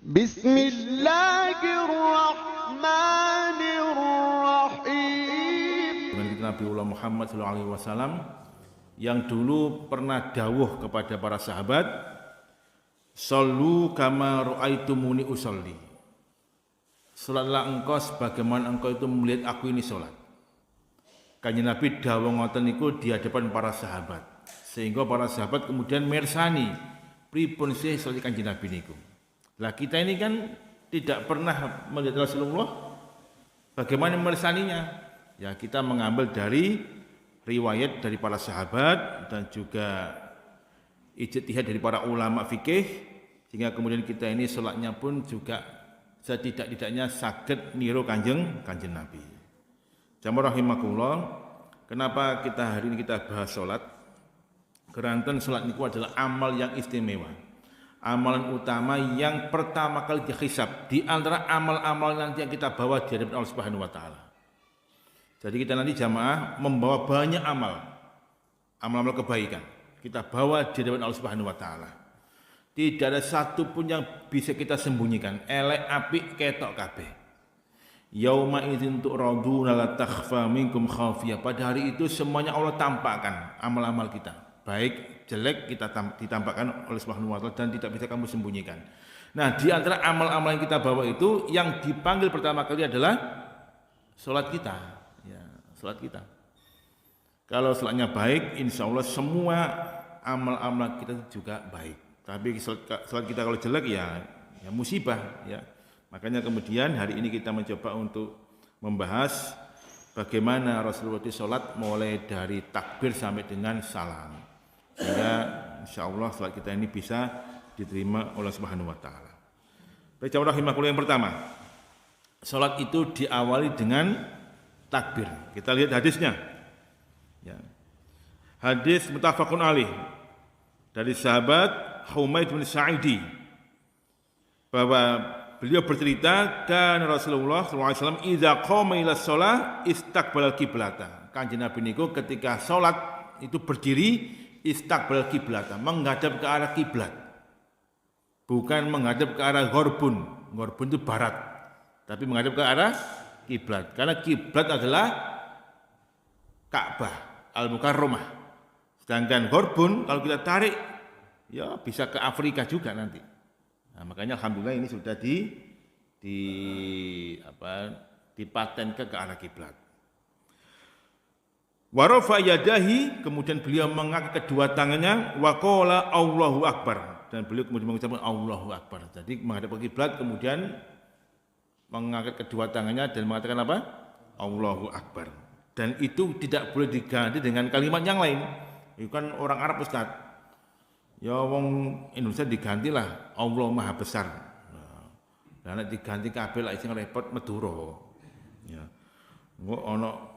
Bismillahirrahmanirrahim. Dengan kita Nabiullah Muhammad SAW yang dulu pernah dawuh kepada para sahabat, "Shallu kama ra'aitumuni usolli." Salatlah engkau sebagaimana engkau itu melihat aku ini salat. Kanjeng Nabi dawuh ngoten niku di hadapan para sahabat, sehingga para sahabat kemudian mirsani pripun sih salat Kanjeng Nabi niku. Lah kita ini kan tidak pernah melihat Rasulullah, bagaimana mirsaninya? Ya kita mengambil dari riwayat dari para sahabat dan juga ijtihad dari para ulama fikih, sehingga kemudian kita ini salatnya pun juga setidak-tidaknya saged niru kanjeng Nabi. Jamaah rahimakumullah, kenapa kita hari ini kita bahas salat? Keranten salat niku adalah amal yang istimewa. Amalan utama yang pertama kali dihisab di antara amal-amal nanti yang kita bawa di hadapan Allah Subhanahu wa taala. Jadi kita nanti jamaah membawa banyak amal-amal kebaikan. Kita bawa di hadapan Allah Subhanahu wa taala. Tidak ada satu pun yang bisa kita sembunyikan. Elek apik ketok kabeh. Yauma idzin tu'raduna la takhfa minkum khafiyah. Pada hari itu semuanya Allah tampakkan amal-amal kita. Baik, jelek kita ditampakkan oleh Subhanahu wa taala dan tidak bisa kamu sembunyikan. Nah, di antara amal-amal yang kita bawa itu yang dipanggil pertama kali adalah salat kita. Ya, salat kita. Kalau salatnya baik, insya Allah semua amal-amal kita juga baik. Tapi salat kita kalau jelek ya musibah ya. Makanya kemudian hari ini kita mencoba untuk membahas bagaimana Rasulullah itu salat mulai dari takbir sampai dengan salam. Sehingga insyaallah salat kita ini bisa diterima oleh Subhanahu wa taala. Baik, jamaah rahimakumullah, yang pertama, salat itu diawali dengan takbir. Kita lihat hadisnya. Ya. Hadis muttafaqun alaih dari sahabat Humaid bin Sa'idi bahwa beliau bercerita, kan Rasulullah SAW idza qama ila shalah istaqbalal qiblata. Kanjeng Nabi niku ketika salat itu berdiri istaqbalal qiblata, menghadap ke arah kiblat. Bukan menghadap ke arah ghorbun. Ghorbun itu barat. Tapi menghadap ke arah kiblat. Karena kiblat adalah Ka'bah Al-Mukarramah. Sedangkan ghorbun kalau kita tarik ya bisa ke Afrika juga nanti. Nah, makanya alhamdulillah ini sudah dipatenkan ke arah kiblat. Wa rafa yadahi, kemudian beliau mengangkat kedua tangannya, wa qala Allahu akbar, dan beliau kemudian mengucapkan Allahu akbar. Jadi menghadap ke kiblat kemudian mengangkat kedua tangannya dan mengatakan apa? Allahu akbar. Dan itu tidak boleh diganti dengan kalimat yang lain. Itu kan orang Arab, Ustaz. Ya wong Indonesia digantilah Allah Maha Besar. Lah nek diganti kabeh lak sing repot Madura. Ya. Engko ana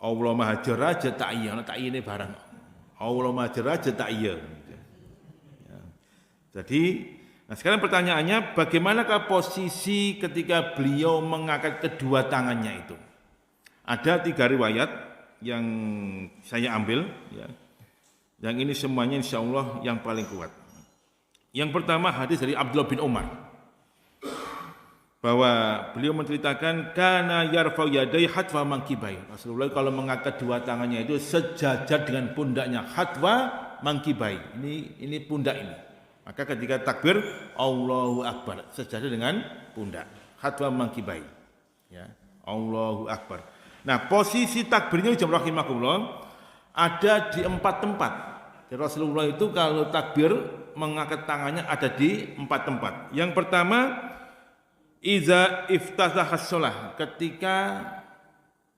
Allah Maha Jeraja tak iya, ana tak iyene barang. Allah Maha Jeraja tak iya. Ya. Jadi, nah sekarang pertanyaannya, bagaimanakah posisi ketika beliau mengangkat kedua tangannya itu? Ada 3 riwayat yang saya ambil ya. Yang ini semuanya insya Allah yang paling kuat. Yang pertama hadis dari Abdullah bin Umar, bahwa beliau menceritakan kana yarfa'u yadai hatwa mangkibai. Rasulullah kalau mengangkat dua tangannya itu sejajar dengan pundaknya, hatwa mangkibai. Ini pundak ini. Maka ketika takbir Allahu akbar sejajar dengan pundak, hatwa mangkibai. Ya, Allahu akbar. Nah, posisi takbirnya jamaah rahimakumullah ada di 4 tempat. Rasulullah itu kalau takbir mengangkat tangannya ada di 4 tempat. Yang pertama, iza iftazahas shalah, ketika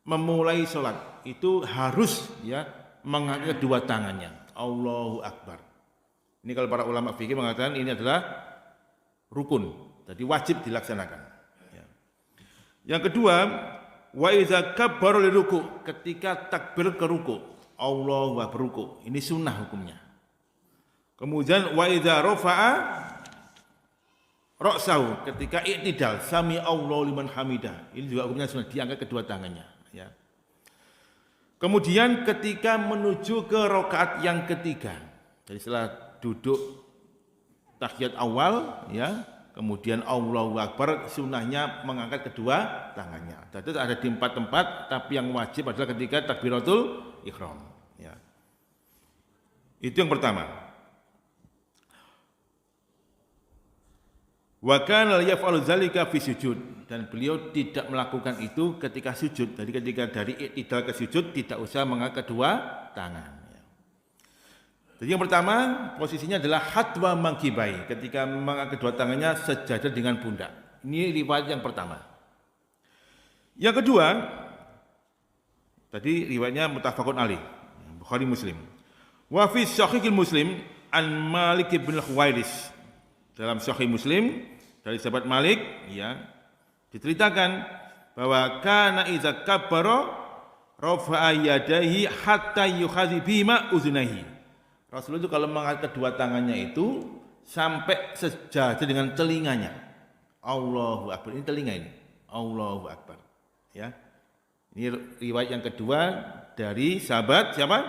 memulai salat itu harus ya mengangkat kedua tangannya, Allahu akbar. Ini kalau para ulama fikih mengatakan ini adalah rukun, jadi wajib dilaksanakan. Ya. Yang kedua, wa iza kabbara liruku, ketika takbir ke ruku, Allahu akbar ruku. Ini sunnah hukumnya. Kemudian wa idza rafa'a ra'sahu, ketika i'tidal, sami Allahu liman hamidah. Ini juga hukumnya sunnah, diangkat kedua tangannya ya. Kemudian ketika menuju ke rakaat yang ketiga. Jadi setelah duduk tahiyat awal ya, Kemudian Allahu Akbar, sunnahnya mengangkat kedua tangannya. Jadi ada di 4 tempat, tapi yang wajib adalah ketika takbiratul ihram. Ya. Itu yang pertama. Wa kana yaf'alu dzalika fi sujud, dan beliau tidak melakukan itu ketika sujud. Jadi ketika dari i'tidal ke sujud tidak usah mengangkat kedua tangan. Jadi yang pertama posisinya adalah hatwa mangkibai, ketika mengangkat kedua tangannya sejajar dengan pundak. Ini riwayat yang pertama. Yang kedua, tadi riwayatnya muttafaqun alaih, Bukhari Muslim. Wa fi sahihil Muslim an Malik bin Khuwairis. Dalam Sahih Muslim dari sahabat Malik, ya, diceritakan bahwa kana iza kabbara rafa'a yadayhi hatta yukhadhi bima uzunahi. Rasulullah itu kalau mengangkat kedua tangannya itu sampai sejajar dengan telinganya. Allahu Akbar. Ini telinga ini. Allahu Akbar. Ya. Ini riwayat yang kedua dari sahabat siapa?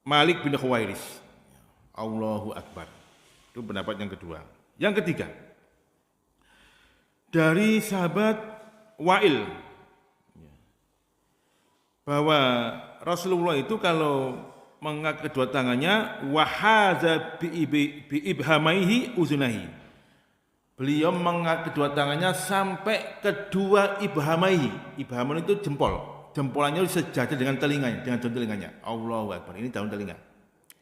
Malik bin Khuwairis. Allahu Akbar. Itu pendapat yang kedua. Yang ketiga, dari sahabat Wa'il, bahwa Rasulullah itu kalau mengangkat kedua tangannya, wahaza bi ibhamaihi uzunahi. Beliau mengangkat kedua tangannya sampai kedua ibhamaihi. Ibhaman itu jempol. Jempolannya sejajar dengan telinganya, dengan daun telinganya. Allahu Akbar. Ini daun telinga.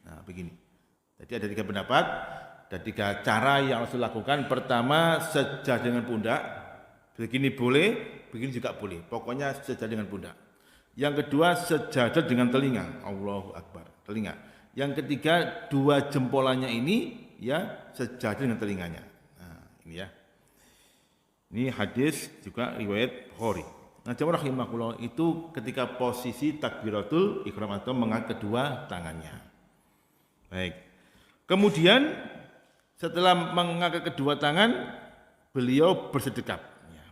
Nah, begini. Jadi ada 3 pendapat. Ada 3 cara yang harus dilakukan. Pertama, sejajar dengan pundak. Begini boleh, begini juga boleh. Pokoknya sejajar dengan pundak. Yang kedua, sejajar dengan telinga. Allahu Akbar. Telinga. Yang ketiga, 2 jempolannya ini ya sejajar dengan telinganya. Nah, ini ya. Ini hadis juga riwayat Bukhari. Nah, jemaah rahimakumullah, itu ketika posisi takbiratul ihram atau mengangkat kedua tangannya. Baik. Kemudian setelah mengangkat kedua tangan, beliau bersedekap.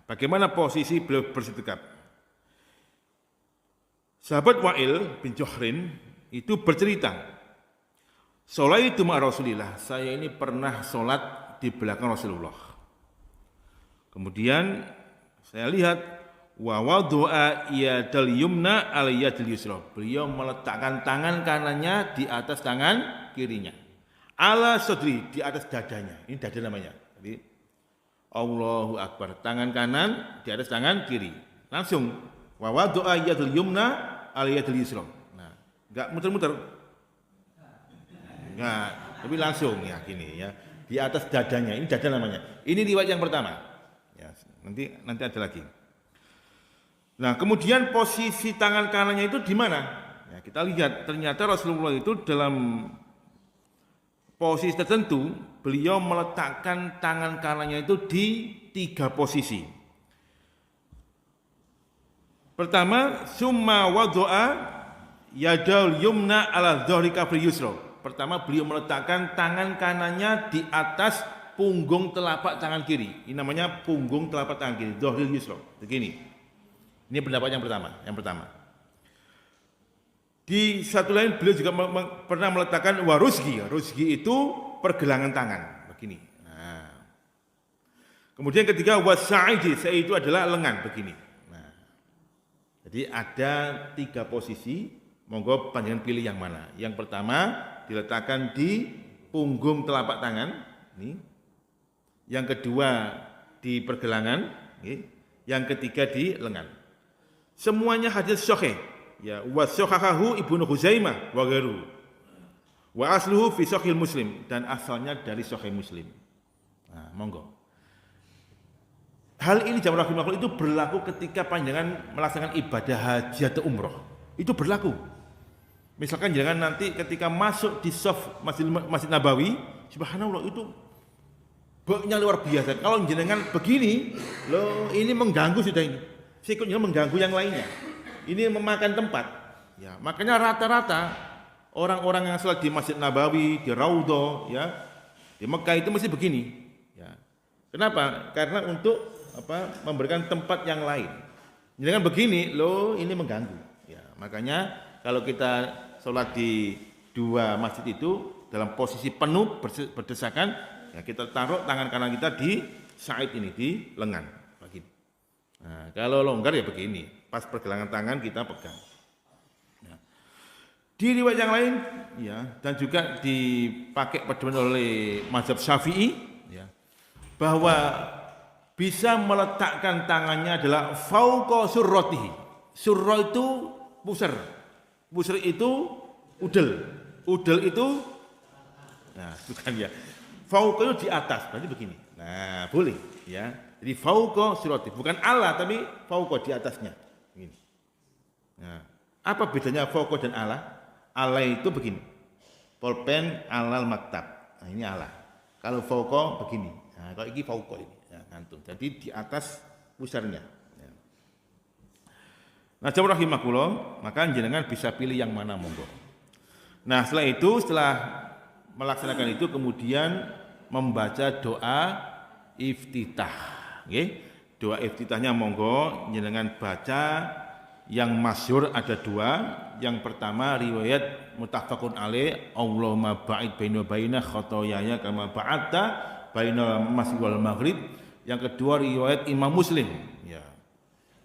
Bagaimana posisi beliau bersedekap? Sahabat Wa'il bin Juhrin itu bercerita, "Sholaitu ma'a Rasulillah, saya ini pernah sholat di belakang Rasulullah. Kemudian saya lihat wa wadu'a yadal yumna al yadil yusra. Beliau meletakkan tangan kanannya di atas tangan kirinya. Ala sadri, di atas dadanya. Ini dada namanya. Jadi Allahu Akbar, tangan kanan di atas tangan kiri. Langsung wa wadu'a yadal yumna al yadil yusra. Nah, enggak muter-muter. Enggak, tapi langsung ya gini ya. Di atas dadanya. Ini dada namanya. Ini riwayat yang pertama. Ya, nanti ada lagi. Nah, kemudian posisi tangan kanannya itu di mana? Ya, kita lihat ternyata Rasulullah itu dalam posisi tertentu beliau meletakkan tangan kanannya itu di 3 posisi. Pertama, summa wadu'a yadal yumna ala dhahri kafri yusra. Pertama beliau meletakkan tangan kanannya di atas punggung telapak tangan kiri. Ini namanya punggung telapak tangan kiri, dhahril yusra. Begini. Ini pendapat yang pertama. Di satu lain beliau juga pernah meletakkan warusgi. Rusgi itu pergelangan tangan, begini. Nah. Kemudian ketiga wasaidi, itu adalah lengan, begini. Nah. Jadi ada 3 posisi, monggo panjenengan pilih yang mana. Yang pertama diletakkan di punggung telapak tangan, ini. Yang kedua di pergelangan, ini. Yang ketiga di lengan. Semuanya hadis sahih. Ya, wa sahahahu Ibnu Huzaimah wa ghairuhu. Wa asluhu fi Sahih Muslim, dan asalnya dari Sahih Muslim. Nah, monggo. Hal ini jamaah rahimakumullah itu berlaku ketika panjenengan melaksanakan ibadah haji atau umroh. Itu berlaku. Misalkan jangan nanti ketika masuk di shaf Masjid Nabawi, subhanallah itu baknya luar biasa. Kalau jenengan begini, loh ini mengganggu sudah ini. Sikutnya mengganggu yang lainnya. Ini memakan tempat. Ya, makanya rata-rata orang-orang yang sholat di Masjid Nabawi, di Raudhah, ya, di Mekah itu mesti begini. Ya. Kenapa? Karena untuk memberikan tempat yang lain. Jangan begini, loh ini mengganggu. Ya, makanya kalau kita sholat di 2 masjid itu dalam posisi penuh berdesakan, Nah, kita taruh tangan kanan kita di sa'id ini, di lengan. Begini. Nah, kalau longgar ya begini, pas pergelangan tangan kita pegang. Nah, di riwayat yang lain, ya, dan juga dipakai pedoman oleh mazhab Syafi'i, ya, bahwa bisa meletakkan tangannya adalah fauqa surratihi. Surra itu pusar. Pusar itu udel. Udel itu, nah bukan ya. Fauqa itu di atas, berarti begini. Nah boleh ya. Jadi fauqa surratihi, bukan ala tapi fauqa di atasnya. Begini. Nah, apa bedanya fauqa dan ala? Ala itu begini. Pulpen alal maktab. Nah ini ala. Kalau fauqa begini. Nah kalau ini fauqa ini. Gantung. Jadi di atas pusarnya. Nah, jamaah rahimakumullah, maka jenengan bisa pilih yang mana monggo. Nah, setelah melaksanakan itu kemudian membaca doa iftitah. Nggih. Doa iftitahnya monggo jenengan baca yang masyhur ada dua. Yang pertama riwayat muttafaqun alaih, Allahumma ba'id baina baina khotoyaya kama ba'adta baina masjid wal maghrib. Yang kedua riwayat Imam Muslim, ya.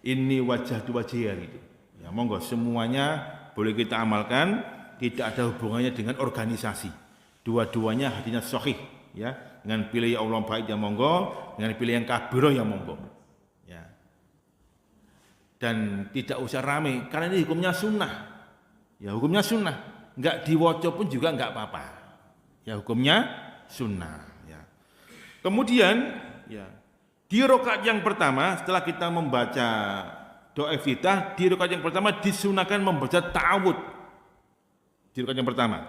Inni wajhatu wajhiya gitu. Ya, monggo semuanya boleh kita amalkan, tidak ada hubungannya dengan organisasi. Dua-duanya hadisnya sahih, ya. Dengan pilih ya Allah baik ya monggo, dengan pilih yang kabiro ya monggo. Ya. Dan tidak usah rame karena ini hukumnya sunnah. Ya, hukumnya sunnah. Enggak diwoco pun juga enggak apa-apa. Ya, hukumnya sunnah, ya. Kemudian, ya, di rakaat yang pertama setelah kita membaca doa iftitah, di rakaat yang pertama disunahkan membaca ta'awud. Di rakaat yang pertama,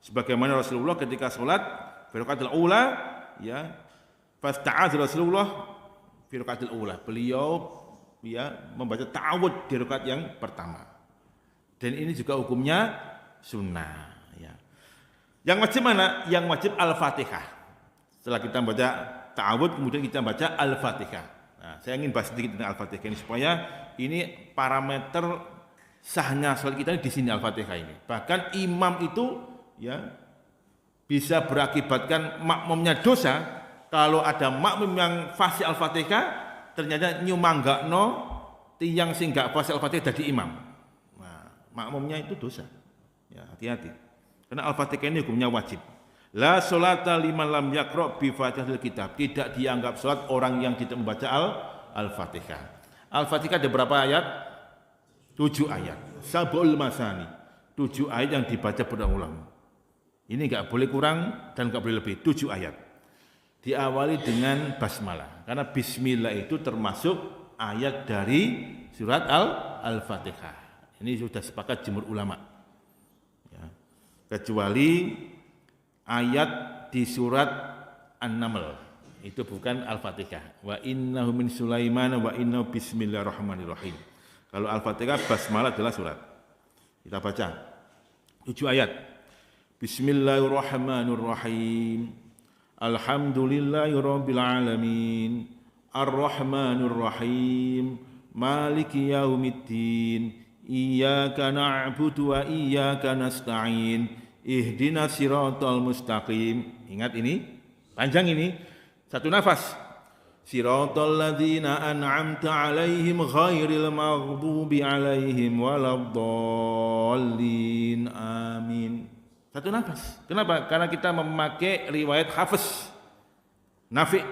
sebagaimana Rasulullah ketika sholat di rakaatil ula, ya, fasta'adz Rasulullah di rakaatil ula. Beliau ya membaca ta'awud di rakaat yang pertama. Dan ini juga hukumnya sunnah, ya. Yang wajib mana? Yang wajib Al-Fatihah. Setelah kita membaca ta'awud kemudian kita baca Al-Fatihah. Nah, saya ingin bahas sedikit tentang Al-Fatihah ini supaya ini parameter sahnya salat kita di sini Al-Fatihah ini. Bahkan imam itu ya bisa berakibatkan makmumnya dosa kalau ada makmum yang fasih Al-Fatihah ternyata nyumanggakno tiyang sing gak fasih Al-Fatihah dadi imam. Nah, makmumnya itu dosa. Ya, hati-hati. Karena Al-Fatihah ini hukumnya wajib. La sholata liman lam yaqra bi Fatihil kitab. Tidak dianggap salat orang yang tidak membaca Al-Fatihah. Al-Fatihah ada berapa ayat? 7 ayat. Sab'ul masani. 7 ayat yang dibaca berulang-ulang. Ini enggak boleh kurang dan enggak boleh lebih. 7 ayat. Diawali dengan basmalah. Karena bismillah itu termasuk ayat dari surat Al-Fatihah. Ini sudah sepakat jumhur ulama. Ya. Kecuali ayat di surat An-Naml itu bukan Al-Fatihah. Wa innahu min Sulaiman wa innahu bismillahirrahmanirrahim. Kalau Al-Fatihah basmalah adalah surat. Kita baca 7 ayat. Bismillahirrahmanirrahim. Alhamdulillahirabbil alamin. Arrahmanirrahim. Maliki yaumiddin. Iyyaka na'budu wa iyyaka nasta'in. Ihdinas siratal mustaqim. Ingat ini, panjang ini. Satu nafas. Siratal ladzina an'amta 'alaihim ghairil maghdubi 'alaihim waladdallin. Amin. Satu nafas. Kenapa? Karena kita memakai riwayat Hafiz Nafi'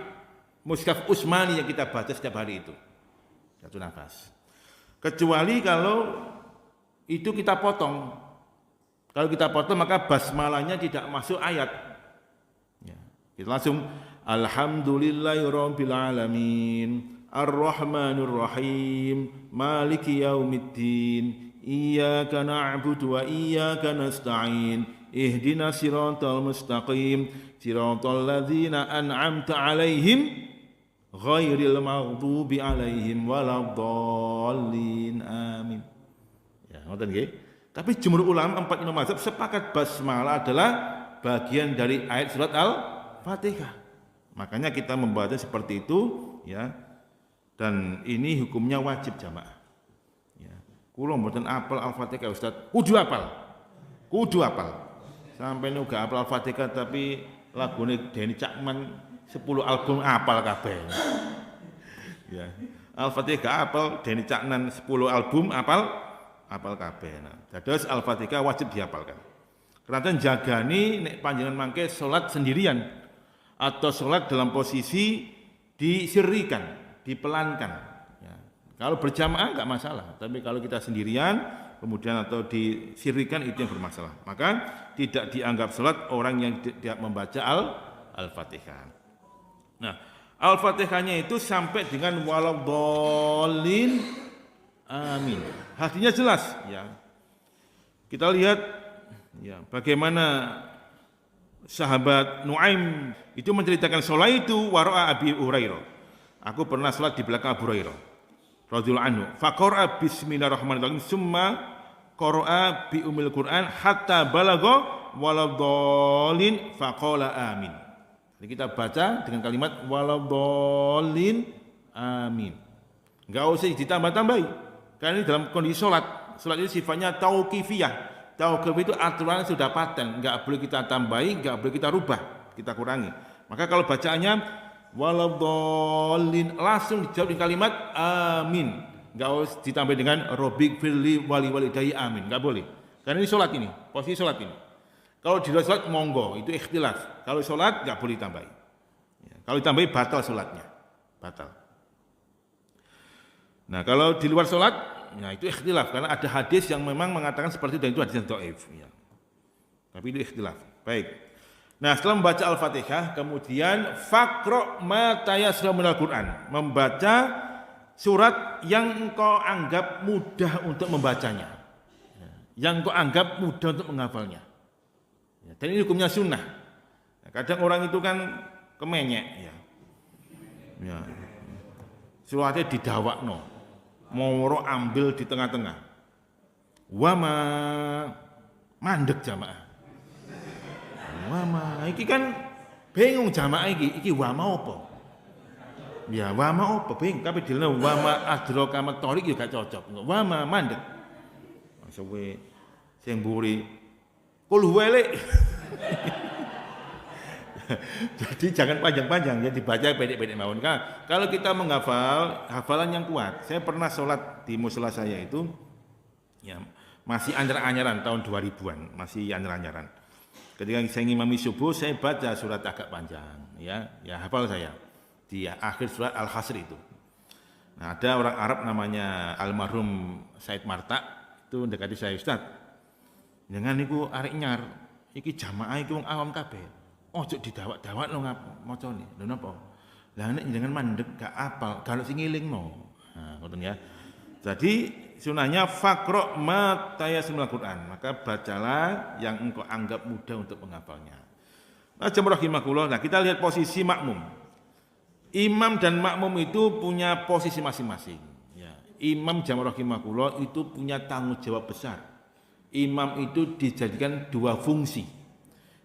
Mushaf Utsmani yang kita baca setiap hari itu. Satu nafas. Kecuali kalau itu kita potong. Kalau kita potong maka basmalahnya tidak masuk ayat. Ya, kita langsung Alhamdulillahirabbil alamin. Ar-Rahmanir-Rahim. Maliki yaumiddin. Iyyaka na'budu wa iyyaka nasta'in. Ihdinas siratal mustaqim. Siratal ladzina an'amta 'alaihim ghairil maghdubi 'alaihim waladdallin. Amin. Ya, ngoten nggih. Tapi jumhur ulama 4 imam mazhab sepakat basmalah adalah bagian dari ayat surat Al-Fatihah. Makanya kita membaca seperti itu, ya. Dan ini hukumnya wajib jamaah. Ya. Kula mboten apal Al-Fatihah Ustaz. Kudu apal. Sampai nu gak apal Al-Fatihah tapi lagune Denny Cakman 10 album apal kabeh. Ya. Al-Fatihah gak apal, Denny Caknan 10 album apal kabeh. Nah, dados Al-Fatihah wajib dihafalkan. Keranten jagani nek panjenengan mangke salat sendirian atau salat dalam posisi disirrikan, dipelankan. Ya. Kalau berjamaah enggak masalah, tapi kalau kita sendirian kemudian atau disirrikan itu yang bermasalah. Maka tidak dianggap salat orang yang tidak membaca Al-Fatihah. Nah, Al-Fatihahnya itu sampai dengan waladhdallin amin. Artinya jelas ya. Kita lihat ya bagaimana sahabat Nuaim itu menceritakan salat itu wara'a Abi Hurairah. Aku pernah salat di belakang Abu Hurairah radhiyallahu anhu. Faqara bismillahirrahmanirrahim summa qara'a bi umil Qur'an hatta balagha waladhdallin faqala amin. Jadi kita baca dengan kalimat waladhdallin amin. Enggak usah ditambah-tambahi. Karena ini dalam kondisi salat. Salat itu sifatnya tauqifiyah. Tauqif itu aturan sudah paten, enggak boleh kita tambahi, enggak boleh kita rubah, kita kurangi. Maka kalau bacaannya waladhdallin langsung dijawab dengan kalimat amin. Enggak usah ditambah dengan Rabbik firli wali walidayya amin. Enggak boleh. Karena ini salat ini, posisi salat ini. Kalau di luar salat monggo, itu ikhtilaf. Kalau salat enggak boleh tambahi. Ya, kalau ditambahi batal salatnya. Batal. Nah, kalau di luar salat, nah itu ikhtilaf karena ada hadis yang memang mengatakan seperti itu dan itu hadis yang dhaif ya. Tapi itu ikhtilaf. Baik. Nah, setelah membaca Al-Fatihah, kemudian faqra ma tayassara minal Qur'an, membaca surat yang engkau anggap mudah untuk membacanya. Yang engkau anggap mudah untuk menghafalnya. Dan ini hukumnya sunnah. Kadang orang itu kan kemenyek ya. Ya. Suratnya didawakno. Moro ambil di tengah-tengah. Wama mandek jamaah. Wama iki kan bingung jamaah iki wama apa? Ya wama apa bingung tapi dilene wama adraka matorik ya gak cocok. Wama mandek. Suwe sing mburi kul huwele. Jadi jangan panjang-panjang ya dibaca pendek-pendek mawon. Kalau kita menghafal hafalan yang kuat. Saya pernah sholat di musala saya itu ya masih anyar-anyaran tahun 2000-an, masih anyar-anyaran. Ketika saya ngimami subuh saya baca surat agak panjang ya hafal saya di akhir surat Al-Hasr itu. Nah, ada orang Arab namanya almarhum Said Marta itu dekati saya, Ustaz. Jangan niku arek nyar, iki jamaah iki wong awam kabeh. Ojo didawak-dawak lho macane. Lho napa? Lah nek jenengan mandeg gak apal, kalau sing ngelingno. Nah, ngoten ya. Jadi sunahnya faqra ma tayassara Qur'an, maka bacalah yang engkau anggap mudah untuk menghafalnya. Nah, jamaah rahimakumullah. Nah, kita lihat posisi makmum. Imam dan makmum itu punya posisi masing-masing. Ya. Imam jamaah rahimakumullah itu punya tanggung jawab besar. Imam itu dijadikan dua fungsi.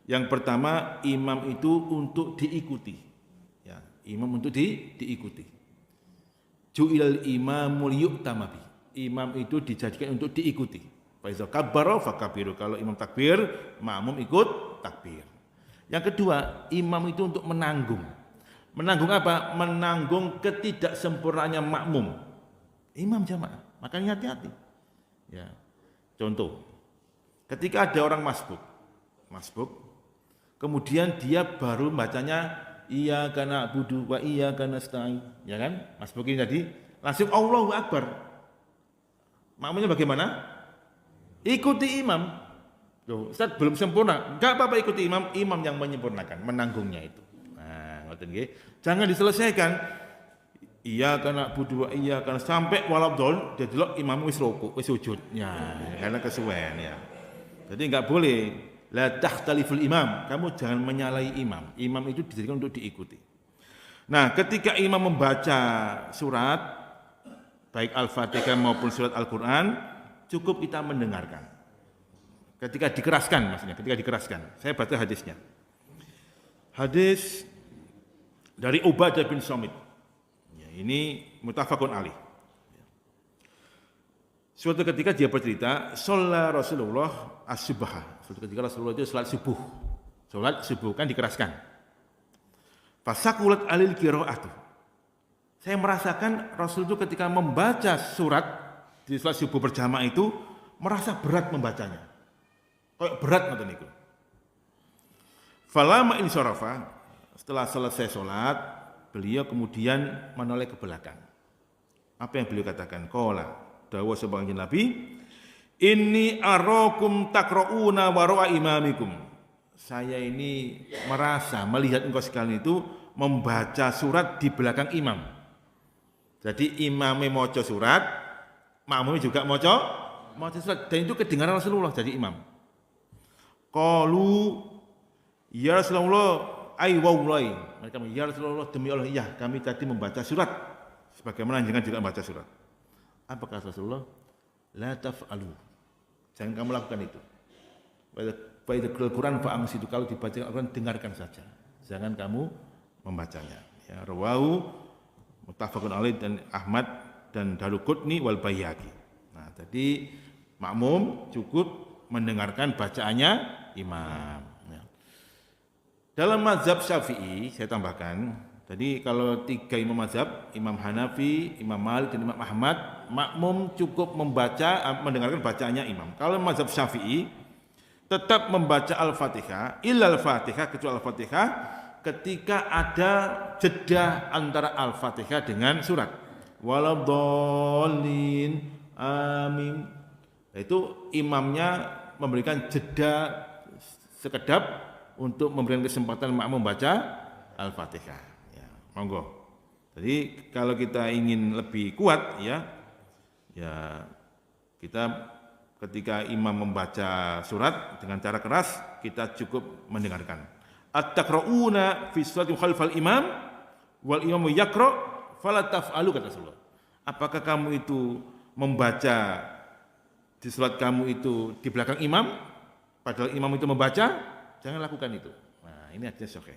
Yang pertama, imam itu untuk diikuti. Ya, imam untuk diikuti. Ju'ilal imamul yu'tama bi. Imam itu dijadikan untuk diikuti. Fa iza kabbara fakabiru. Kalau imam takbir, makmum ikut takbir. Yang kedua, imam itu untuk menanggung. Menanggung apa? Menanggung ketidaksempurnaannya makmum. Imam jamaah. Makanya hati-hati. Ya. Contoh, ketika ada orang masbuk, kemudian dia baru bacanya iyyaka na'budu wa iyyaka nasta'in, ya kan? Masbuk ini tadi langsung Allahu Akbar. Makmumnya bagaimana? Ikuti imam. Loh, Ustaz belum sempurna. Enggak apa-apa ikuti imam, imam yang menyempurnakan, menanggungnya itu. Nah, ngoten nggih. Jangan diselesaikan iyyaka na'budu wa iyyaka sampai waladhdallin dedelok imam wis rukuk, wis sujud. Ya, karena kesuwen ya. Jadi enggak boleh la takhtaliful imam, kamu jangan menyalahi imam. Imam itu dijadikan untuk diikuti. Nah, ketika imam membaca surat baik Al-Fatihah maupun surat Al-Qur'an, cukup kita mendengarkan. Ketika dikeraskan maksudnya, ketika dikeraskan. Saya baca hadisnya. Hadis dari Ubadah bin Samit. Ya, ini muttafaqun alaih. Suatu ketika dia bercerita, sholat Rasulullah as-subha. Suatu ketika Rasulullah itu sholat Salat subuh kan dikeraskan. Fasakulat alil qiraatu. Saya merasakan Rasul itu ketika membaca surat di salat subuh berjamaah itu merasa berat membacanya. Kayak berat ngoten niku. Falama insarafa, setelah selesai salat, beliau kemudian menoleh ke belakang. Apa yang beliau katakan? Qala, dawuh sapa kanjeng Nabi, inni arakum taqrauna wara'a imamikum. Saya ini merasa melihat engkau sekalian itu membaca surat di belakang imam. Jadi imamnya maca surat, makmumnya juga maca surat, dan itu kedengaran Rasulullah jadi imam. Qalu ya Rasulullah ay wallahi. Mereka bilang, ya Rasulullah demi Allah, ya kami tadi membaca surat sebagaimana jenengan juga membaca surat. Apa kata Rasulullah? La taf'alu. Jangan kamu lakukan itu. Baca Al-Quran fa'angsitu, kalau dibaca Al-Quran dengarkan saja. Jangan kamu membacanya. Ya, rawahu muttafaqun alaih dan Ahmad dan Daruqutni wal Baihaqi. Nah, jadi makmum cukup mendengarkan bacaannya imam. Ya. Dalam mazhab Syafi'i, saya tambahkan, jadi kalau 3 imam mazhab, Imam Hanafi, Imam Malik dan Imam Ahmad, makmum cukup mendengarkan bacaannya imam. Kalau mazhab Syafi'i tetap membaca Al-Fatihah, illal Fatihah, kecuali Al-Fatihah, ketika ada jeda antara Al-Fatihah dengan surat. Waladhdallin, amin. Itu imamnya memberikan jeda sekedap untuk memberikan kesempatan makmum membaca Al-Fatihah. Ya, monggo. Jadi kalau kita ingin lebih kuat, ya kita ketika imam membaca surat dengan cara keras, kita cukup mendengarkan. At-taqra'una fi sholati khalfal imam wal imamu yaqra' fala taf'alu, kata Rasulullah. Apakah kamu itu membaca di salat kamu itu di belakang imam, padahal imam itu membaca? Jangan lakukan itu. Nah, ini hadis sahih.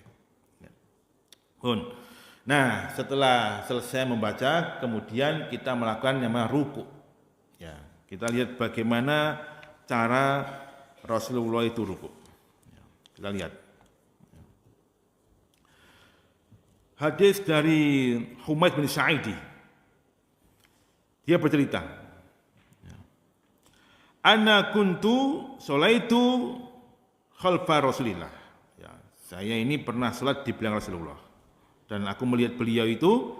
Nah, setelah selesai membaca, kemudian kita melakukan yang namanya ruku. Ya, kita lihat bagaimana cara Rasulullah itu ruku. Ya, kita lihat. Hadis dari Humaid bin Sa'idi. Dia bercerita, ana kuntu sholaitu khalfa Rasulillah. Ya, saya ini pernah salat di belakang Rasulullah. Dan aku melihat beliau itu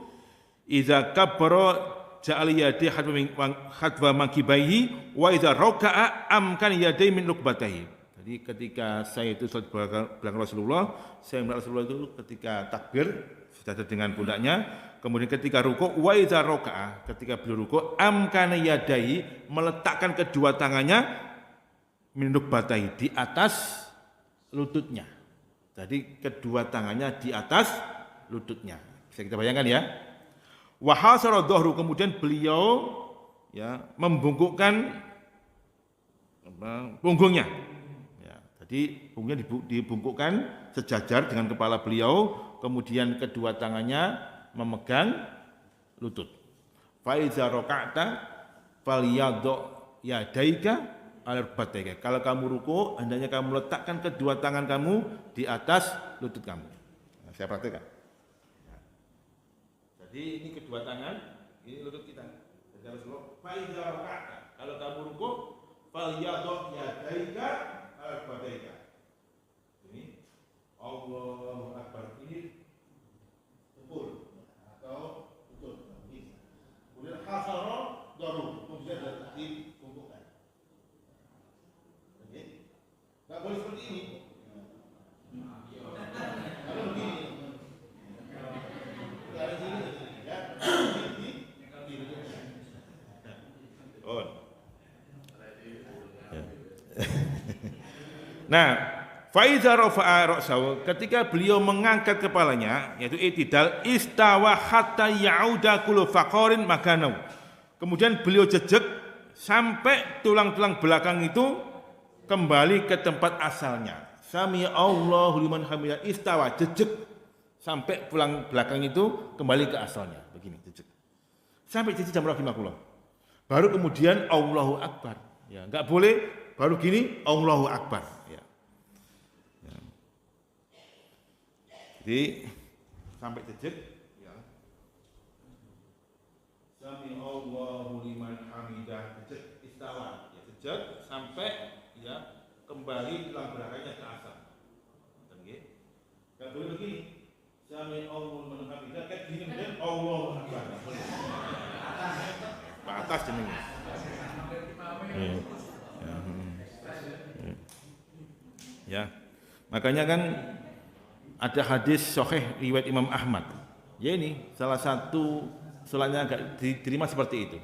idza kabbara ja'al yadi hadwa mankibaihi wa idza raka'a amkan yadai min rukbatayhi. Jadi ketika saya itu salat belakang Rasulullah, saya melihat Rasulullah itu ketika takbir sejajar dengan pundaknya, kemudian ketika ruku' wa idza raka'a, ketika beliau ruku' amkan yadai, meletakkan kedua tangannya min rukbatayhi, di atas lututnya. Jadi kedua tangannya di atas lututnya. Bisa kita bayangkan ya. Wa hasara dhahru, kemudian beliau ya membungkukkan punggungnya. Ya, jadi punggungnya dibungkukkan sejajar dengan kepala beliau, kemudian kedua tangannya memegang lutut. Fa iza raka'ta falyadhu yadaika ala rukbataika. Kalau kamu ruku, hendaknya kamu letakkan kedua tangan kamu di atas lutut kamu. Nah, saya praktekkan. Jadi ini kedua tangan, ini lutut kita. Jadi Rasulullah, fa iza raka'ta, kalau kamu ruku, falyadhu yadaika ala rukbataika. Ini Allahu Akbar, ini tempur atau lutut. Kemudian hasara daru, kemudian dibungkukkan. Oke? Enggak boleh seperti ini. Kalau begini, dari sini ya, oh. Nah, faiza rafa'a ra'sahu, ketika beliau mengangkat kepalanya, yaitu i'tidal, istawa hatta ya'uda kullu faqarin makanau. Kemudian beliau jejak sampai tulang-tulang belakang itu kembali ke tempat asalnya. Sami Allahu liman hamidah, istawa, jejak sampai tulang belakang itu kembali ke asalnya. Begini, jejak. Sampai jejak jam 50. Baru kemudian Allahu Akbar. Ya, enggak boleh baru gini Allahu Akbar. Ya. Jadi sampai sujud ya. Sami Allahu liman hamidah, sujud istawa ya, sujud sampai ya kembali dalam gerakannya ke asal. Nggih. Enggak boleh begini. Sami Allahu liman hamidah kayak gini kemudian Allahu akbar. Batas jenenge. Ya. Makanya kan ada hadis sahih riwayat Imam Ahmad. Ya ini salah satu salatnya agak diterima seperti itu.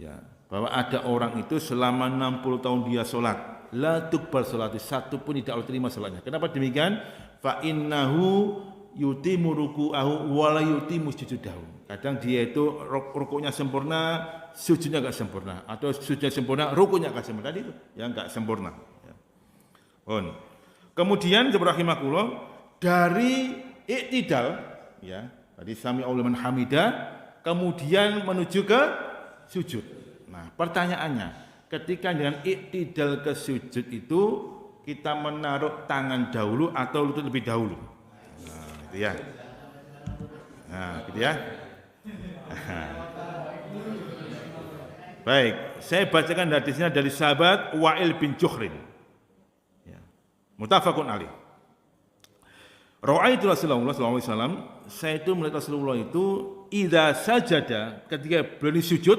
Ya, bahwa ada orang itu selama 60 tahun dia salat, la tuqbal salatu, satu pun tidak Allah terima salatnya. Kenapa demikian? Fa innahu yutimu ruku'ahu wa la yutimu sujudahu. Kadang dia itu rukuknya sempurna, sujudnya enggak sempurna, atau sujudnya sempurna, rukuknya enggak sempurna. Tadi itu yang enggak sempurna. Ya. Kemudian rahimakumullah dari i'tidal ya, tadi sami Allahu liman hamidah, kemudian menuju ke sujud. Nah, pertanyaannya, ketika dengan i'tidal ke sujud itu kita menaruh tangan dahulu atau lutut lebih dahulu? Nah, gitu ya. Nah, gitu ya. Baik, saya bacakan hadisnya dari sahabat Wa'il bin Juhrin. Ya. Muttafaqun alaih. Ra'aitu Rasulullah sallallahu alaihi wasallam, saya itu melihat Rasulullah itu idza sajada, ketika beliau sujud,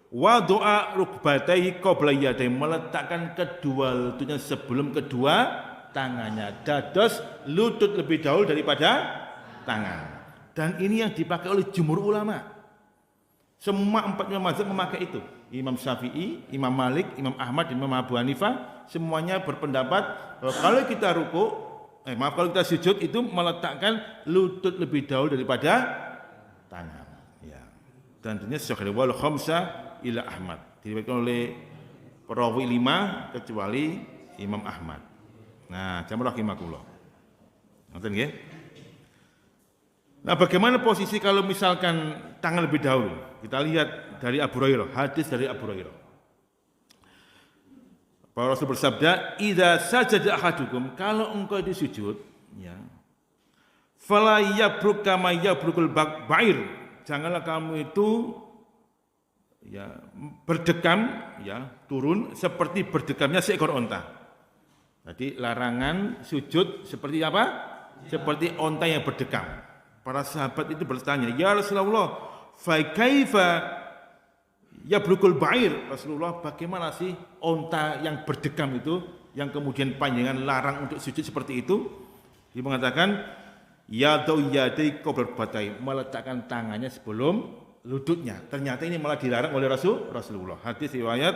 wa doa rukbatayhi qabla yadayhi, meletakkan kedua lututnya sebelum kedua tangannya. Dados lutut lebih dahulu daripada tangan. Dan ini yang dipakai oleh jumhur ulama. Semua empat imam mazhab memakai itu. Imam Syafi'i, Imam Malik, Imam Ahmad, Imam Abu Hanifah, semuanya berpendapat bahwa kalau kita kalau kita sujud itu meletakkan lutut lebih dahulu daripada tangan. Ya. Dan tentunya sahih wal khamsa ila Ahmad. Diriwayatkan oleh perawi 5 kecuali Imam Ahmad. Nah, jamaah rahimakumullah. Ngoten nggih? Nah, bagaimana posisi kalau misalkan tangan lebih dahulu? Kita lihat dari Abu Hurairah, hadis dari Abu Hurairah. Para Rasul bersabda, "Idza sajada ahadukum," kalau engkau itu sujud, ya. "Fala yabruk kama yabrukul ba'ir." Janganlah kamu itu ya berdekam, ya, turun seperti berdekamnya seekor onta. Jadi larangan sujud seperti apa? Seperti onta yang berdekam. Para sahabat itu bertanya, "Ya Rasulullah, fa kaifa yabrukul ba'ir?" Rasulullah, bagaimana sih onta yang berdekam itu, yang kemudian panjangan larang untuk sujud seperti itu? Dia mengatakan, yadai qabla batai, meletakkan tangannya sebelum lututnya. Ternyata ini malah dilarang oleh Rasulullah. Hadis riwayat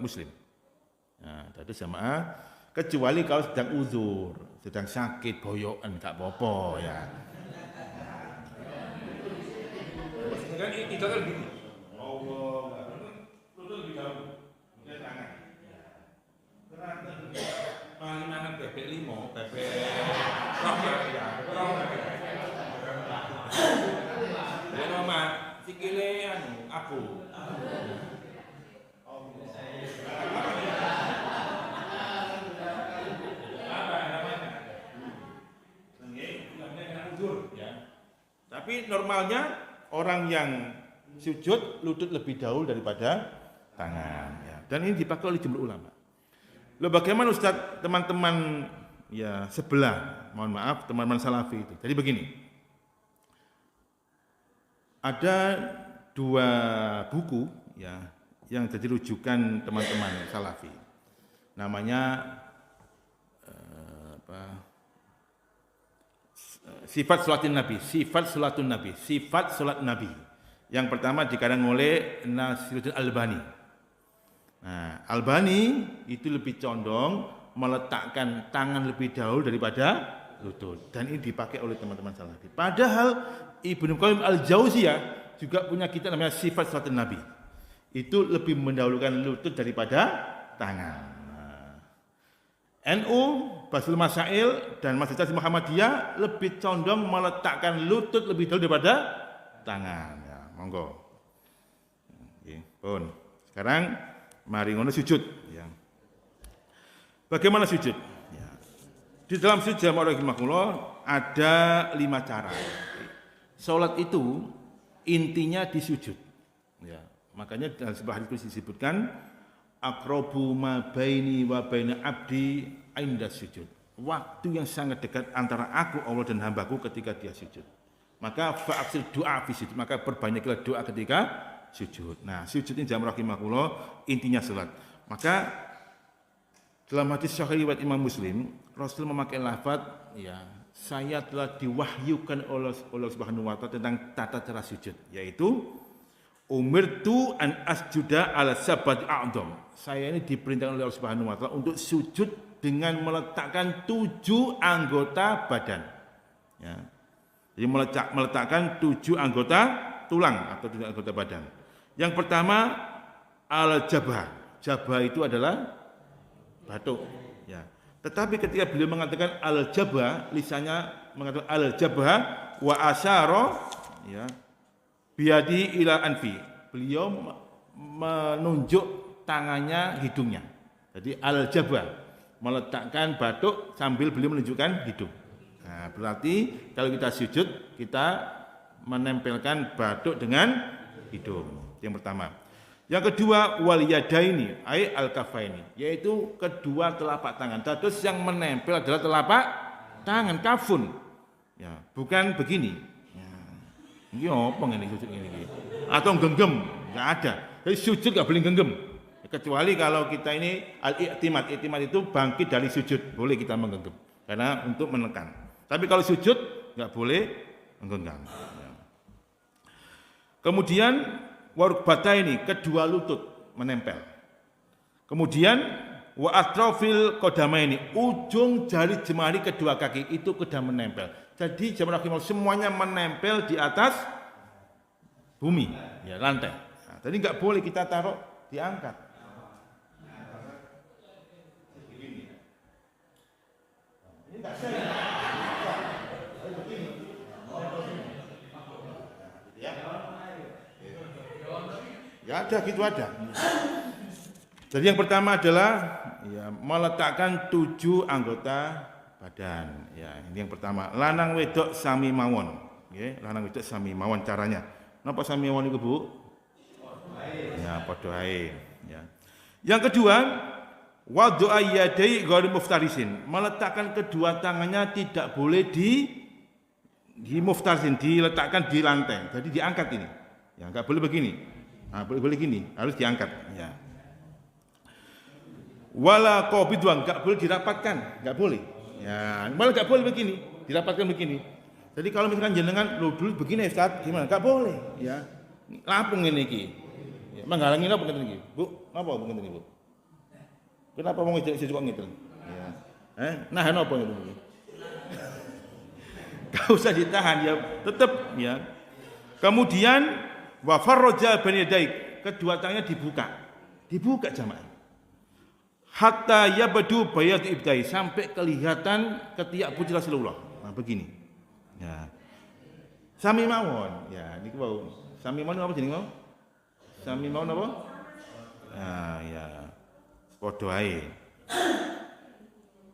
Muslim. Nah, tadi jamaah, kecuali kalau sedang uzur, sedang sakit, boyokan, enggak apa-apa ya. Kan itu kan gini. Mangan bebek limo, bebek romak ya, ya nama sikile anu aku. Apa namanya? Ya. Tapi normalnya orang yang sujud lutut lebih dahulu daripada tangan. Ya. Dan ini dipakai oleh jumhur ulama. Loh, bagaimana Ustaz teman-teman ya sebelah, mohon maaf teman-teman salafi itu. Jadi begini, ada 2 buku ya yang jadi rujukan teman-teman salafi. Namanya Sifat Salatin Nabi, Sifat Salatun Nabi, Sifat Salat Nabi. Yang pertama dikarang oleh Nasiruddin Albani. Nah, Albani itu lebih condong meletakkan tangan lebih dahulu daripada lutut, dan ini dipakai oleh teman-teman salafi. Padahal Ibnu Qayyim Al-Jauziyah juga punya kitab namanya Sifat Salatin Nabi. Itu lebih mendahulukan lutut daripada tangan. Nah, NU, Basul Masail dan Majelis Muhammadiyah lebih condong meletakkan lutut lebih dahulu daripada tangan. Ya, monggo. Oke, pun. Sekarang mari ngono sujud ya. Bagaimana sujud? Ya. Di dalam sujud rahimahullah ada 5 cara. Salat itu intinya di sujud. Ya, makanya dalam sebuah hadis disebutkan aqrabu ma baini wa baina abdi inda sujud. Waktu yang sangat dekat antara aku Allah dan hambaku ketika dia sujud. Maka fa'aksir doa fi sujud, maka perbanyaklah doa ketika sujud. Nah, sujud ini jamaah rahimakumullah intinya salat. Maka dalam hadis sahih riwayat Imam Muslim, Rasul memakai lafaz ya, saya telah diwahyukan oleh Allah Subhanahu wa taala tentang tata cara sujud, yaitu umirtu an asjuda ala sabati a'dham. Saya ini diperintahkan oleh Allah Subhanahu wa taala untuk sujud dengan meletakkan 7 anggota badan. Ya. Jadi meletakkan 7 anggota tulang atau 7 anggota badan. Yang pertama al-jabhah. Jabhah itu adalah batuk. Ya. Tetapi ketika beliau mengatakan al-jabhah, lisannya mengatakan al-jabhah wa asyara ya biadi ila anfi. Beliau menunjuk tangannya hidungnya. Jadi al-jabhah meletakkan batuk sambil beliau menunjukkan hidung. Nah, berarti kalau kita sujud kita menempelkan batuk dengan hidung. Yang pertama. Yang kedua wal yadaini ai al kafaini, yaitu kedua telapak tangan. Terus yang menempel adalah telapak tangan, kafun. Ya, bukan begini. Ya. Ini apa ini sujud ini? Atau genggam, enggak ada. Jadi sujud enggak boleh genggam. Kecuali kalau kita ini al-i'timad. I'timad itu bangkit dari sujud, boleh kita menggenggam karena untuk menekan. Tapi kalau sujud enggak boleh menggenggam. Ya. Kemudian warukbata ini kedua lutut menempel. Kemudian wa atrafil qadamaini, ujung jari jemari kedua kaki itu sudah menempel. Jadi jemaah rahimakumullah semuanya menempel di atas bumi, ya lantai. Nah, jadi enggak boleh kita taruh diangkat. Ya ada gitu ada. Jadi yang pertama adalah ya, meletakkan 7 anggota badan. Ya, ini yang pertama. Lanang wedok sami mawon. Ya, lanang wedok sami mawon caranya. Napa sami mawon iku, Bu? Ya, padha ae. Ya. Yang kedua, wadhu ayyadai ghairi muftarisin, meletakkan kedua tangannya tidak boleh di muftarisin, diletakkan di lantai. Jadi diangkat ini. Ya, enggak boleh begini. Nah, boleh gini, harus diangkat. Ya. Wala qabidwan, enggak boleh dirapatkan, enggak boleh. Ya, malah enggak boleh begini, dirapatkan begini. Jadi kalau misalkan jenengan dulu begini Ustaz, gimana? Enggak boleh, ya. Lapung ini iki. Ya, manghalangi napa ngeten iki? Bu, napa ngeten iki, Bu? Kenapa mau ngejek kok ngeten? Ya. Nah, napa ngeten iki? Enggak usah ditahan ya, tetap ya. Kemudian wa farraja bani yadaik, kedua tangannya dibuka jamaah. Hatta yabdu bayad ibtai, sampai kelihatan ketiak putih Rasulullah. Nah, begini. Ya. Sami mawon. Ya, niku wau. Sami mawon apa jenenge mau? Sami mawon apa? Nah, ya. Padha ae.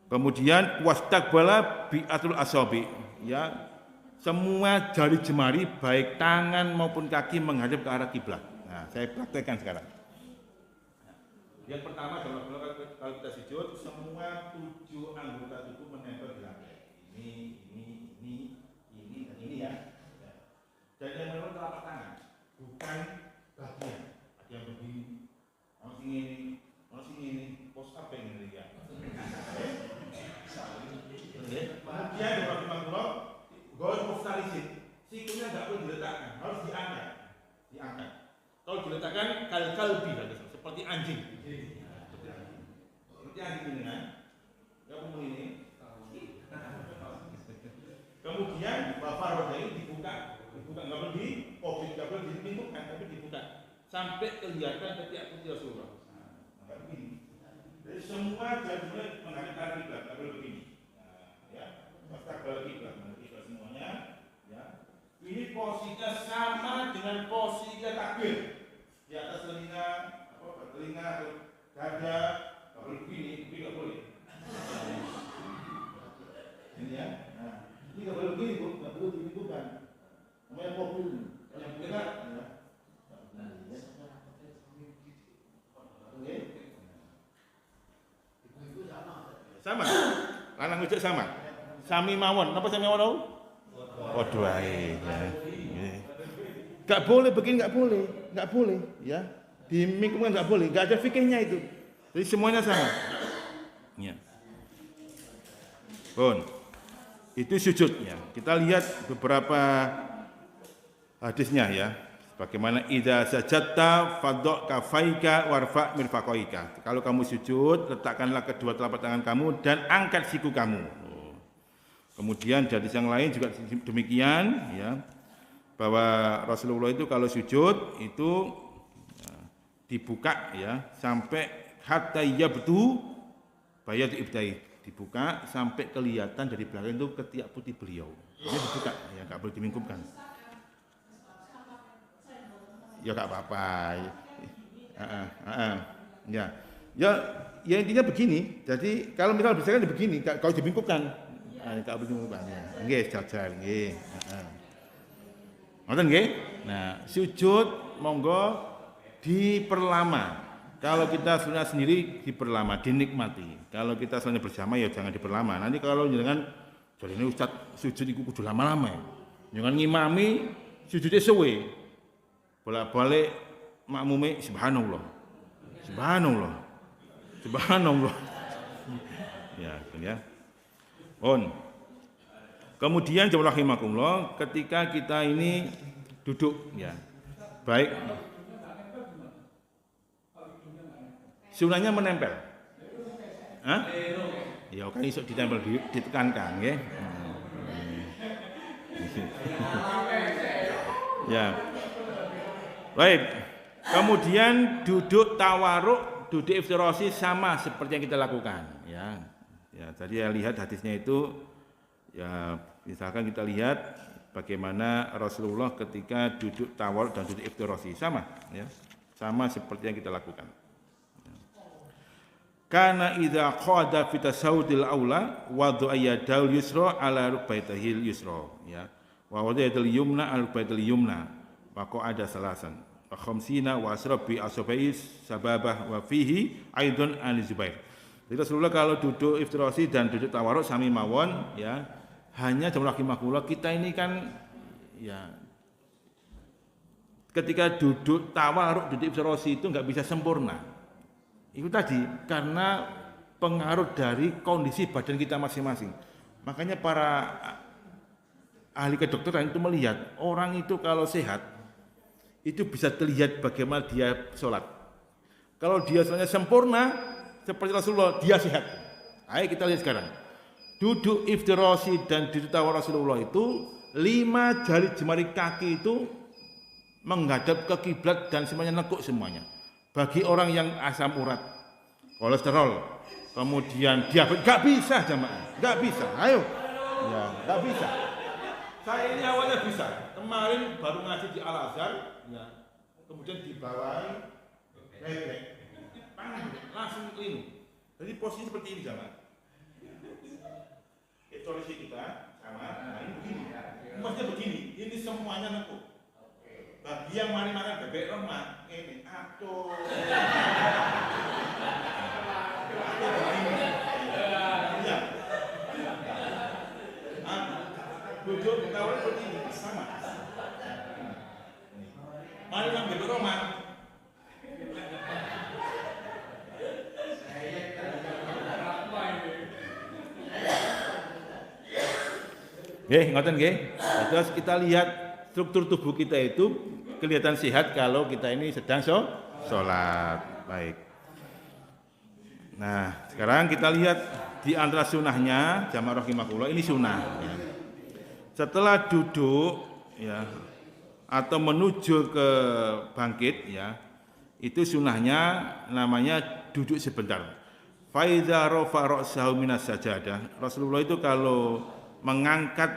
Kemudian wastaqbala bi'atul asabi, ya. Semua jari jemari baik tangan maupun kaki menghadap ke arah kiblat. Nah, saya praktekkan sekarang. Yang pertama kalau kita sujud, semua 7 anggota tubuh menempel di lantai. Ini dan ini ya. Dan yang menempel telapak tangan, bukan bagian. Ada yang begini, mau sini, pos apa ini ya? Kemudian Rasulullah gol muftarisin, sikunya enggak boleh diletakkan, harus diangkat. Kalau diletakkan kalbi, seperti anjing. Seperti anjing ini kan? Enggak perlu ini. Kemudian bapak roda ini dibuka enggak boleh enggak boleh dipintukan, tapi dibuka sampai kelihatan ketiak putih Rasulullah. Nah, begini. Jadi semua jadinya menghadap kiblat, enggak boleh begini. Nah, ya, mustaqbal kiblat. Ini posisinya sama dengan posisi takbir. Di atas telinga, dada, kalau begini, tapi nggak boleh. Ini ya. Nah, ini tidak boleh begini, Bu. Tidak perlu diminggukan. Namanya mobil. Yang benar, ya. Sama. Lanang ujak sama. Sami mawon. Napa sami mawon? Waduh ae, ya. Enggak boleh begini, enggak boleh. Enggak boleh, ya. Diminggukan enggak boleh. Enggak ada fikihnya itu. Jadi semuanya sama. Ya. Bon. Itu sujudnya. Kita lihat beberapa hadisnya ya. Bagaimana idza sajadta fadha kafaika warfa mirfaqaika. Kalau kamu sujud, letakkanlah kedua telapak tangan kamu dan angkat siku kamu. Kemudian hadis yang lain juga demikian ya. Bahwa Rasulullah itu kalau sujud itu dibuka ya sampai hatta yabdu bayat ibtai, dibuka sampai kelihatan dari belakang itu ketiak putih beliau. Ini dibuka ya, enggak boleh dimingkupkan. Ya enggak apa-apa. Ya intinya begini. Jadi kalau misal bisa kan begini, kalau dimingkupkan enggak boleh dimingkupkan. Nggih, jajar nggih. Ngoten nggih? Nah, sujud monggo diperlama. Kalau kita sunat sendiri diperlama, dinikmati. Kalau kita sunat bersama ya jangan diperlama. Nanti kalau jangan jadi ini ustaz sujud iku kudu lama-lama ya. Jangan ngimami sujudnya suwe. Bolak-balik makmume subhanallah. Subhanallah. Subhanallah. Ya, ya. Kemudian jamaah rahimakumullah, ketika kita ini duduk ya. Baik. Sunahnya menempel. Hah? Ya kan iso ditempel ditekankan nggih. Ya. Baik. Kemudian duduk tawaruk, duduk iftirasi sama seperti yang kita lakukan ya. Ya, tadi ya lihat hadisnya itu ya, misalkan kita lihat bagaimana Rasulullah ketika duduk tawaruk dan duduk iftirasi sama ya. Sama seperti yang kita lakukan. Kana idza qada fi tasawudil aula wadu ayyadul yusra ala rukbatihil yusra ya wa wada'il yumna al rukbatil yumna wa qa'ada salasan wa khamsina wa asrabi asbais sababah wa fihi aidun an Zubair. Jadi Rasulullah kalau duduk iftirasi dan duduk tawaruk sami mawon ya, hanya jamaah rahimakumullah kita ini kan ya ketika duduk tawaruk duduk iftirasi itu enggak bisa sempurna. Itu tadi karena pengaruh dari kondisi badan kita masing-masing. Makanya para ahli kedokteran itu melihat orang itu kalau sehat itu bisa terlihat bagaimana dia sholat. Kalau dia sholatnya sempurna seperti Rasulullah, dia sehat. Ayo kita lihat sekarang. Duduk iftirasi dan duduk tawar Rasulullah itu 5 jari jemari kaki itu menghadap ke kiblat dan semuanya nekuk semuanya. Bagi orang yang asam urat, kolesterol, kemudian diabetes, nggak bisa jamaah, nggak bisa. Ayo, ya nggak bisa. Saya ini awalnya bisa. Kemarin baru ngaji di Al Azhar, ya. Kemudian dibawahi bebek, langsung ini. Jadi posisi seperti ini jamaah. Solusi kita sama, nah ini begini. Maksudnya begini, ini semuanya nekuk. Bagi yang mari makan bebek remah, ini atuh. Iya. Duduk kawan seperti ini sama. Mari makan bebek remah. Nggih, ngoten nggih. Terus kita lihat struktur tubuh kita itu kelihatan sehat kalau kita ini sedang sholat. Baik. Nah, sekarang kita lihat di antara sunahnya jamaah rahimakumullah ini sunah. Ya. Setelah duduk ya atau menuju ke bangkit ya, itu sunahnya namanya duduk sebentar. Fa iza rafa ra'sahu minas sajadah. Rasulullah itu kalau mengangkat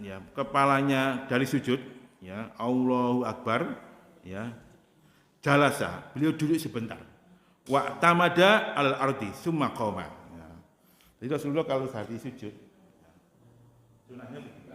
ya kepalanya dari sujud ya Allahu Akbar ya jalasa beliau duduk sebentar wa tamada al ardi summa qoma ya. Jadi Rasulullah kalau saat sujud sunahnya begitu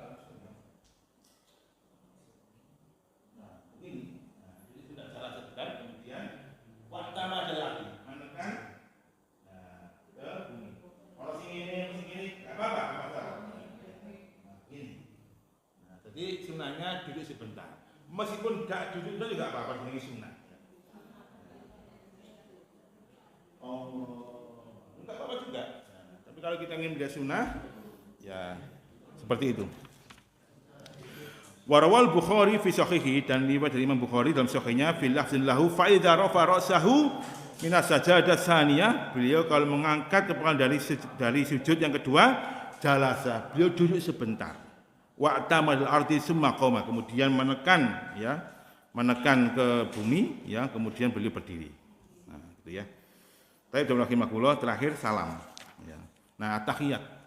sebentar. Meskipun gak duduk itu juga apa-apa, ini sunnah. Oh, enggak apa-apa juga. Nah, tapi kalau kita ingin melihat sunnah, ya seperti itu. Warawal Bukhari fi sahihi, dan riwayat dari Imam Bukhari dalam sahihnya fil lafzin lahu fa idza rafa ra'sahu min as-sajadah tsaniyah, beliau kalau mengangkat kepala dari sujud yang kedua, jalasa, beliau duduk sebentar. Wa tamadul ardi summa qoma, kemudian menekan ke bumi, ya, kemudian beliau berdiri. Nah, gitu ya. Tapi rahimahullah terakhir salam, ya. Nah, tahiyat.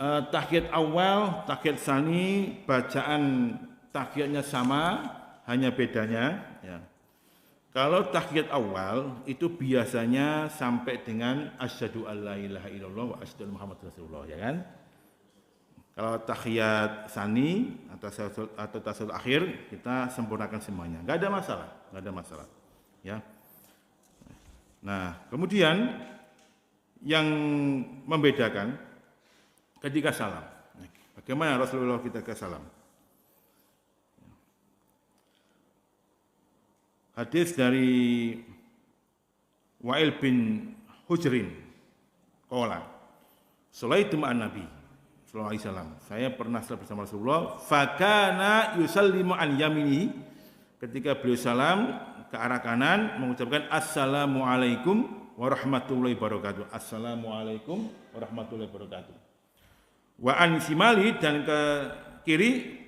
Tahiyat awal, tahiyat tsani, bacaan tahiyatnya sama, hanya bedanya, ya. Kalau tahiyat awal itu biasanya sampai dengan asyhadu alla ilaha illallah wa asyhadu anna muhammadar rasulullah, ya kan? Kalau tahiyat tsani atau tasyahud akhir kita sempurnakan semuanya, enggak ada masalah, ya. Nah, kemudian yang membedakan ketika salam. Bagaimana Rasulullah kita ke salam? Hadis dari Wa'il bin Hujrin qala Salaitu ma'an Nabi sallallahu alaihi wasallam. Saya pernah salat bersama Rasulullah, fakana yusallimu an yaminihi. Ketika beliau salam ke arah kanan mengucapkan assalamualaikum warahmatullahi wabarakatuh. Assalamualaikum warahmatullahi wabarakatuh. Wa an simali, dan ke kiri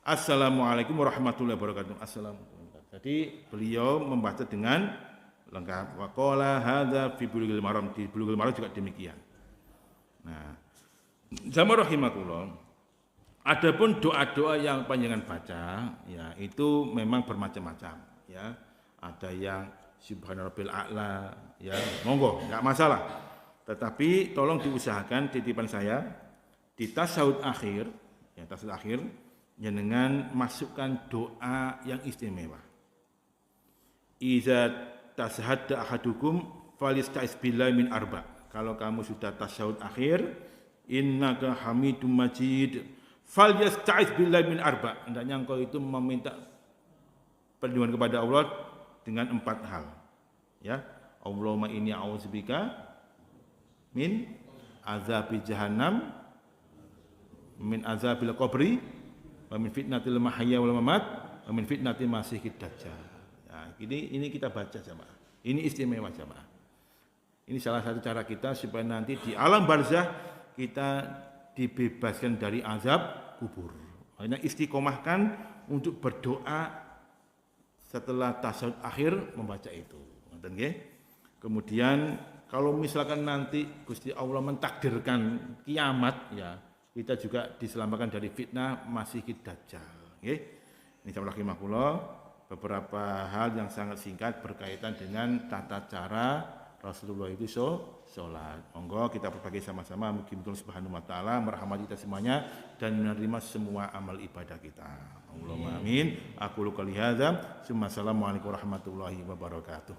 assalamualaikum warahmatullahi wabarakatuh. Assalamualaikum. Jadi beliau membaca dengan lengkap. Wa qala hadza fi bulughil maram, di bulughil maram juga demikian. Nah, jamaah rahimakumullah, adapun doa-doa yang panjenengan baca, ya itu memang bermacam-macam, ya. Ada yang subhanarabbil a'la, ya, monggo, enggak masalah. Tetapi tolong diusahakan, titipan saya, di tasyahud akhir, ya tasyahud akhir, jenengan masukkan doa yang istimewa. Iza tasyahada ahadukum falyasta'iz billahi min arba. Kalau kamu sudah tasyahud akhir, innaka hamidum majid, falyasta'iz billahi min arba. Hendaknya engkau itu meminta perlindungan kepada Allah dengan 4 hal. Ya, Allahumma inni a'udzubika min azabi jahannam, min azabil qabri, wa min fitnatil mahya wal mamat, wa min fitnatil masiihid dajjal. Ya, ini kita baca jemaah. Ini istimewa jemaah. Ini salah satu cara kita supaya nanti di alam barzah kita dibebaskan dari azab kubur. Hanya istiqomahkan untuk berdoa setelah tasyahud akhir membaca itu. Ngoten nggih. Kemudian kalau misalkan nanti Gusti Allah mentakdirkan kiamat, ya kita juga diselamatkan dari fitnah Masiihid Dajjal. Okay? Ini sama rahimahullah, beberapa hal yang sangat singkat berkaitan dengan tata cara Rasulullah itu sholat. Monggo kita berbagi sama-sama, mugi-mugi Subhanahu wa taala merahmati kita semuanya dan menerima semua amal ibadah kita. Allahumma amin. Aku qouli hadza, assalamualaikum warahmatullahi wabarakatuh.